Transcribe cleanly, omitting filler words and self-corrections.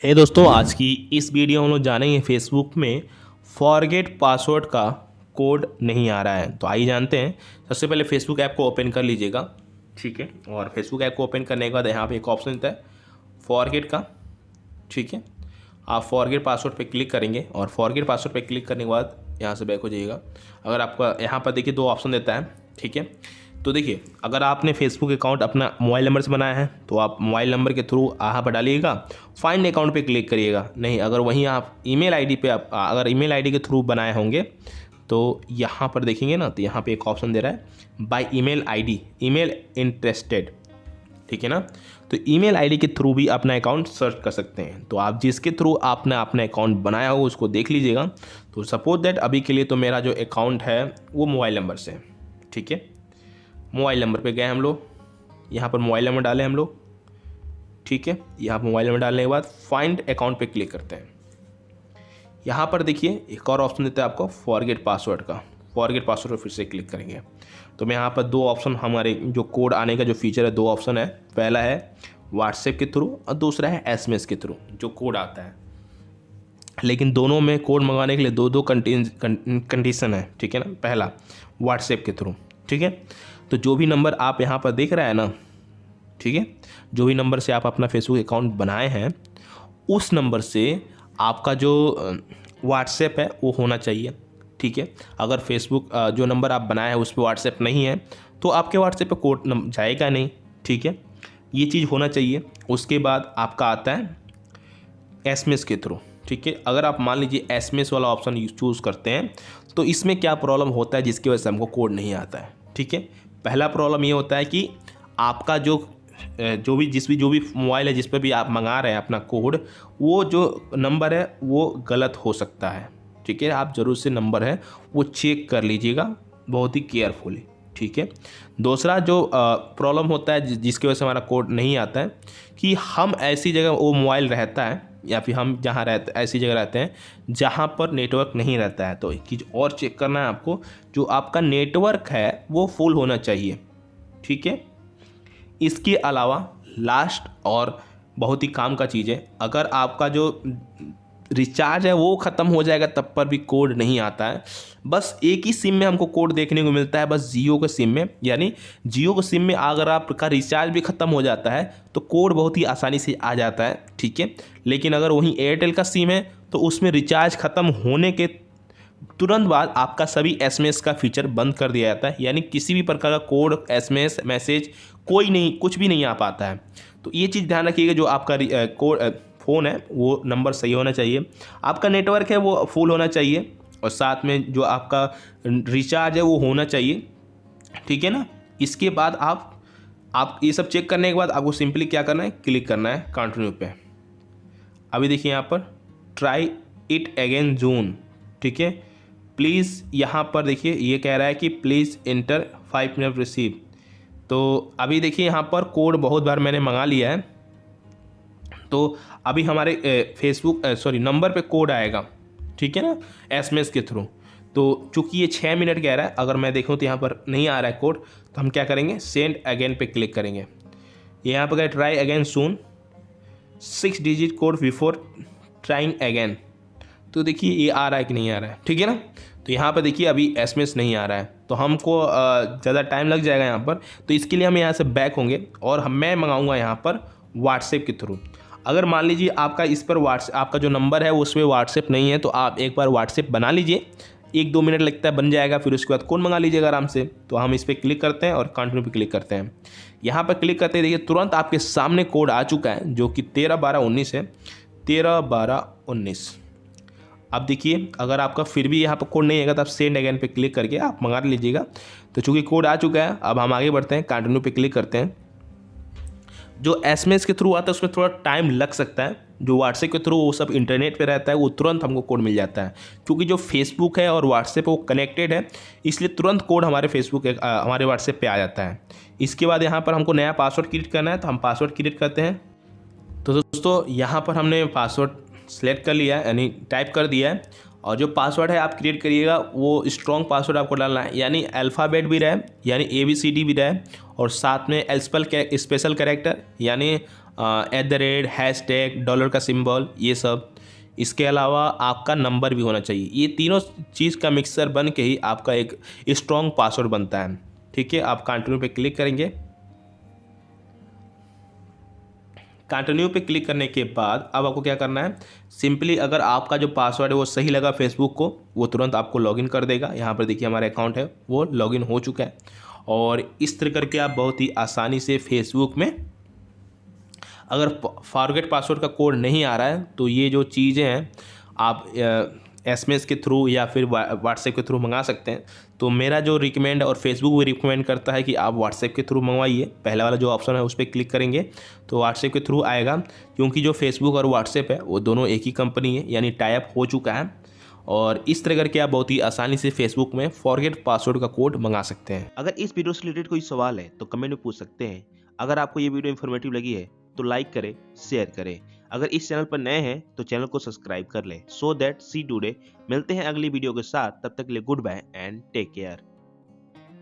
हे दोस्तों, आज की इस वीडियो में हम लोग जानेंगे फेसबुक में फॉरगेट पासवर्ड का कोड नहीं आ रहा है। तो आइए जानते हैं। सबसे पहले फेसबुक ऐप को ओपन कर लीजिएगा, ठीक है। और फेसबुक ऐप को ओपन करने के बाद यहाँ पे एक ऑप्शन देता है फॉरगेट का, ठीक है। आप फॉरगेट पासवर्ड पे क्लिक करेंगे और फॉरगेट पासवर्ड पे क्लिक करने के बाद यहाँ से बैक हो जाइएगा। अगर आपका यहाँ पर देखिए दो ऑप्शन देता है, ठीक है। तो देखिए, अगर आपने फेसबुक अकाउंट अपना मोबाइल नंबर से बनाया है तो आप मोबाइल नंबर के थ्रू यहाँ पर डालिएगा, फाइंड अकाउंट पे क्लिक करिएगा। नहीं, अगर वहीं आप ईमेल आईडी पे आप अगर ईमेल आईडी के थ्रू बनाए होंगे तो यहाँ पर देखेंगे ना, तो यहाँ पे एक ऑप्शन दे रहा है by email ID, email interested, ठीक है ना। तो ईमेल आईडी के थ्रू भी अपना अकाउंट सर्च कर सकते हैं। तो आप जिसके थ्रू आपने अपना अकाउंट बनाया हो उसको देख लीजिएगा। तो सपोज दैट अभी के लिए तो मेरा जो अकाउंट है वो मोबाइल नंबर से, ठीक है। मोबाइल नंबर पे गए हम लोग, यहाँ पर मोबाइल नंबर डालें हम लोग, ठीक है। यहाँ पर मोबाइल नंबर डालने के बाद फाइंड अकाउंट पे क्लिक करते हैं। यहाँ पर देखिए एक और ऑप्शन देता है आपको फॉरगेट पासवर्ड का। फॉरगेट पासवर्ड पर फिर से क्लिक करेंगे तो मैं यहाँ पर दो ऑप्शन, हमारे जो कोड आने का जो फीचर है, दो ऑप्शन है। पहला है व्हाट्सएप के थ्रू और दूसरा है एसएमएस के थ्रू जो कोड आता है। लेकिन दोनों में कोड मंगाने के लिए दो दो कंडीशन है, ठीक है ना। पहला व्हाट्सएप के थ्रू, ठीक है। तो जो भी नंबर आप यहाँ पर देख रहे हैं ना, ठीक है, जो भी नंबर से आप अपना फेसबुक अकाउंट बनाए हैं उस नंबर से आपका जो व्हाट्सएप है वो होना चाहिए, ठीक है। अगर फेसबुक जो नंबर आप बनाए हैं उस पर व्हाट्सएप नहीं है तो आपके व्हाट्सएप पे कोड जाएगा नहीं, ठीक है। ये चीज़ होना चाहिए। उसके बाद आपका आता है एसएमएस के थ्रू, ठीक है। अगर आप मान लीजिए एसएमएस वाला ऑप्शन चूज़ करते हैं तो इसमें क्या प्रॉब्लम होता है जिसकी वजह से हमको कोड नहीं आता है, ठीक है। पहला प्रॉब्लम ये होता है कि आपका जो भी मोबाइल है जिस पर भी आप मंगा रहे हैं अपना कोड, वो जो नंबर है वो गलत हो सकता है, ठीक है। आप ज़रूर से नंबर है वो चेक कर लीजिएगा बहुत ही केयरफुली, ठीक है। दूसरा जो प्रॉब्लम होता है जिसकी वजह से हमारा कोड नहीं आता है कि हम ऐसी जगह वो मोबाइल रहता है या फिर हम जहाँ रहते ऐसी जगह रहते हैं जहाँ पर नेटवर्क नहीं रहता है। तो एक चीज़ और चेक करना है आपको, जो आपका नेटवर्क है वो फुल होना चाहिए, ठीक है। इसके अलावा लास्ट और बहुत ही काम का चीज़ है, अगर आपका जो रिचार्ज है वो ख़त्म हो जाएगा तब पर भी कोड नहीं आता है। बस एक ही सिम में हमको कोड देखने को मिलता है, बस जियो के सिम में। यानी जियो के सिम में अगर आपका रिचार्ज भी ख़त्म हो जाता है तो कोड बहुत ही आसानी से आ जाता है, ठीक है। लेकिन अगर वहीं एयरटेल का सिम है तो उसमें रिचार्ज ख़त्म होने के तुरंत बाद आपका सभी एसएमएस का फीचर बंद कर दिया जाता है। यानी किसी भी प्रकार का कोड, एसएमएस, मैसेज कोई नहीं, कुछ भी नहीं आ पाता है। तो ये चीज़ ध्यान रखिएगा, जो आपका कोड फ़ोन है वो नंबर सही होना चाहिए, आपका नेटवर्क है वो फुल होना चाहिए और साथ में जो आपका रिचार्ज है वो होना चाहिए, ठीक है ना। इसके बाद आप ये सब चेक करने के बाद आपको सिंपली क्या करना है, क्लिक करना है कंटिन्यू पे। अभी देखिए यहाँ पर ट्राई इट अगेन जून, ठीक है। प्लीज़ यहाँ पर देखिए ये कह रहा है कि प्लीज़ इंटर 5 मिनट रिसीव। तो अभी देखिए यहाँ पर कोड बहुत बार मैंने मंगा लिया है, तो अभी हमारे फेसबुक नंबर पे कोड आएगा, ठीक है ना, एसएमएस के थ्रू। तो चूँकि ये 6 मिनट कह रहा है, अगर मैं देखूँ तो यहाँ पर नहीं आ रहा है कोड, तो हम क्या करेंगे, सेंड अगेन पे क्लिक करेंगे। यहाँ पर ट्राई अगेन सून 6 digit code before trying again. तो देखिए ये आ रहा है कि नहीं आ रहा है, ठीक है ना। तो यहाँ पर देखिए अभी एसएमएस नहीं आ रहा है तो हमको ज़्यादा टाइम लग जाएगा यहाँ पर। तो इसके लिए हम यहाँ से बैक होंगे और मैं मंगाऊँगा यहाँ पर व्हाट्सएप के थ्रू। अगर मान लीजिए आपका इस पर आपका जो नंबर है उस पर व्हाट्सएप नहीं है तो आप एक बार व्हाट्सएप बना लीजिए, 1-2 मिनट लगता है, बन जाएगा। फिर उसके बाद कोड मंगा लीजिएगा आराम से। तो हम इस पर क्लिक करते हैं और कंटिन्यू पे क्लिक करते हैं। यहाँ पर क्लिक करते हैं, देखिए तुरंत आपके सामने कोड आ चुका है जो कि 13/12/19 है, 13/12/19। अब देखिए अगर आपका फिर भी यहाँ पर कोड नहीं आएगा तो आप सेंड अगेन पे क्लिक करके आप मंगा लीजिएगा। तो चूँकि कोड आ चुका है, अब हम आगे बढ़ते हैं, कंटिन्यू पे क्लिक करते हैं। जो एसएमएस के थ्रू आता है उसमें थोड़ा टाइम लग सकता है, जो व्हाट्सएप के थ्रू वो सब इंटरनेट पे रहता है वो तुरंत हमको कोड मिल जाता है। क्योंकि जो फेसबुक है और व्हाट्सएप वो कनेक्टेड है, इसलिए तुरंत कोड हमारे हमारे व्हाट्सएप पे आ जाता है। इसके बाद यहाँ पर हमको नया पासवर्ड क्रिएट करना है, तो हम पासवर्ड क्रिएट करते हैं। तो दोस्तों यहाँ पर हमने पासवर्ड सेलेक्ट कर लिया है, यानी टाइप कर दिया है। और जो पासवर्ड है आप क्रिएट करिएगा वो स्ट्रॉन्ग पासवर्ड आपको डालना है, यानी अल्फ़ाबेट भी रहे, यानी ABCD भी रहे, और साथ में स्पेशल कैरेक्टर यानी @ डॉलर का सिंबल, ये सब। इसके अलावा आपका नंबर भी होना चाहिए। ये तीनों चीज़ का मिक्सर बन के ही आपका एक स्ट्रॉन्ग पासवर्ड बनता है। ठीक है, आप कंटिन्यू पे क्लिक करेंगे। कंटिन्यू पे क्लिक करने के बाद अब आपको क्या करना है, सिंपली अगर आपका जो पासवर्ड है वो सही लगा फेसबुक को, वो तुरंत आपको लॉगिन कर देगा। यहाँ पर देखिए हमारा अकाउंट है वो लॉगिन हो चुका है। और इस तरह करके आप बहुत ही आसानी से फेसबुक में, अगर फॉरगेट पासवर्ड का कोड नहीं आ रहा है तो ये जो चीज़ें हैं आप SMS के थ्रू या फिर व्हाट्सएप के थ्रू मंगा सकते हैं। तो मेरा जो रिकमेंड और फेसबुक भी रिकमेंड करता है कि आप व्हाट्सएप के थ्रू मंगवाइए। पहला वाला जो ऑप्शन है उस पर क्लिक करेंगे तो व्हाट्सएप के थ्रू आएगा, क्योंकि जो फेसबुक और व्हाट्सएप है वो दोनों एक ही कंपनी है, यानी टाई अप हो चुका है। और इस तरह करके आप बहुत ही आसानी से फेसबुक में फॉरगेट पासवर्ड का कोड मंगा सकते हैं। अगर इस वीडियो से रिलेटेड कोई सवाल है तो कमेंट में पूछ सकते हैं। अगर आपको ये वीडियो इन्फॉर्मेटिव लगी है तो लाइक करें, शेयर करें। अगर इस चैनल पर नए हैं तो चैनल को सब्सक्राइब कर लें। So that see today. मिलते हैं अगली वीडियो के साथ, तब तक के लिए good bye and take care.